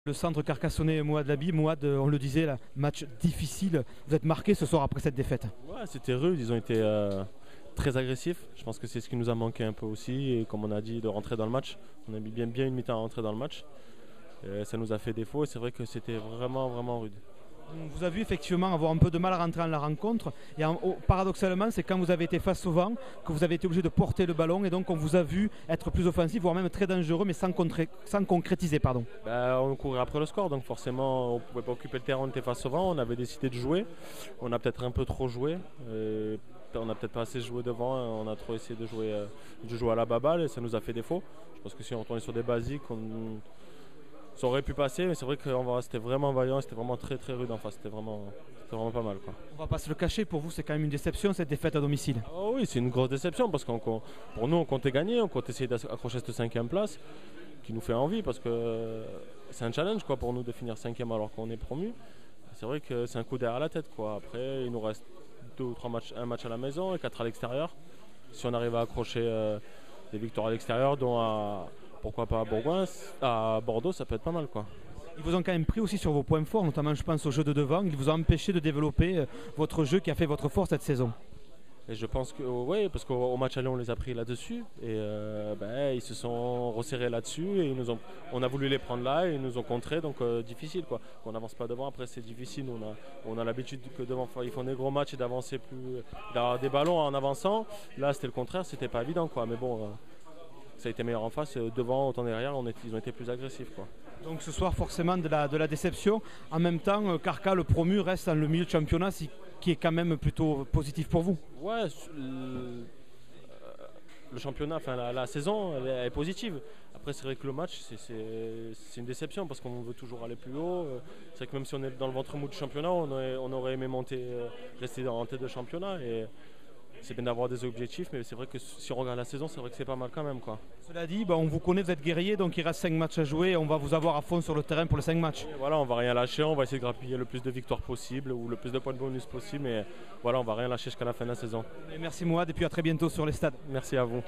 Le centre carcassonnais Mouad Labi, Mouad, on le disait, là, match difficile. Vous êtes marqué ce soir après cette défaite. Ouais, c'était rude, ils ont été très agressifs. Je pense que c'est ce qui nous a manqué un peu aussi. Et comme on a dit, de rentrer dans le match. On a mis bien une mi-temps à rentrer dans le match. Et ça nous a fait défaut et c'est vrai que c'était vraiment rude. On vous a vu effectivement avoir un peu de mal à rentrer dans la rencontre. Et paradoxalement, c'est quand vous avez été face au vent que vous avez été obligé de porter le ballon. Et donc on vous a vu être plus offensif, voire même très dangereux, mais sans concrétiser. Pardon. On courait après le score, donc forcément on ne pouvait pas occuper le terrain, on était face au vent. On avait décidé de jouer. On a peut-être un peu trop joué. On n'a peut-être pas assez joué devant. On a trop essayé de jouer à la baballe et ça nous a fait défaut. Je pense que si on retournait sur des basiques, ça aurait pu passer, mais c'est vrai que c'était vraiment vaillant, c'était vraiment très rude en face, c'était vraiment pas mal, quoi. On va pas se le cacher, pour vous c'est quand même une déception cette défaite à domicile. Oh oui, c'est une grosse déception parce que pour nous on comptait gagner, on comptait essayer d'accrocher cette 5e place qui nous fait envie parce que c'est un challenge, quoi, pour nous de finir 5e alors qu'on est promu. C'est vrai que c'est un coup derrière la tête, quoi. Après il nous reste 2 ou 3 matchs, un match à la maison et 4 à l'extérieur. Si on arrive à accrocher des victoires à l'extérieur, dont pourquoi pas à Bordeaux, ça peut être pas mal, quoi. Ils vous ont quand même pris aussi sur vos points forts, notamment je pense au jeu de devant. Ils vous ont empêché de développer votre jeu qui a fait votre force cette saison. Et je pense que oui, parce qu'au match aller on les a pris là-dessus et ils se sont resserrés là-dessus et on a voulu les prendre là et ils nous ont contré, donc difficile, quoi. On n'avance pas devant, après c'est difficile. On a l'habitude que devant ils font des gros matchs et d'avancer d'avoir des ballons en avançant. Là c'était le contraire, c'était pas évident, quoi. Mais bon, ça a été meilleur en face, devant autant derrière, ils ont été plus agressifs, quoi. Donc ce soir forcément de la déception. En même temps, Carca, le promu, reste dans le milieu de championnat, qui est quand même plutôt positif pour vous. Ouais, le championnat, enfin la saison, elle est positive. Après c'est vrai que le match c'est une déception parce qu'on veut toujours aller plus haut. C'est vrai que même si on est dans le ventre mou du championnat, on aurait aimé rester en tête de championnat. Et c'est bien d'avoir des objectifs, mais c'est vrai que si on regarde la saison, c'est vrai que c'est pas mal quand même, quoi. Cela dit, on vous connaît, vous êtes guerrier, donc il reste 5 matchs à jouer. On va vous avoir à fond sur le terrain pour les 5 matchs. Et voilà, on va rien lâcher, on va essayer de grappiller le plus de victoires possible ou le plus de points de bonus possible, mais voilà, on va rien lâcher jusqu'à la fin de la saison. Et merci Mouad, et puis à très bientôt sur les stades. Merci à vous.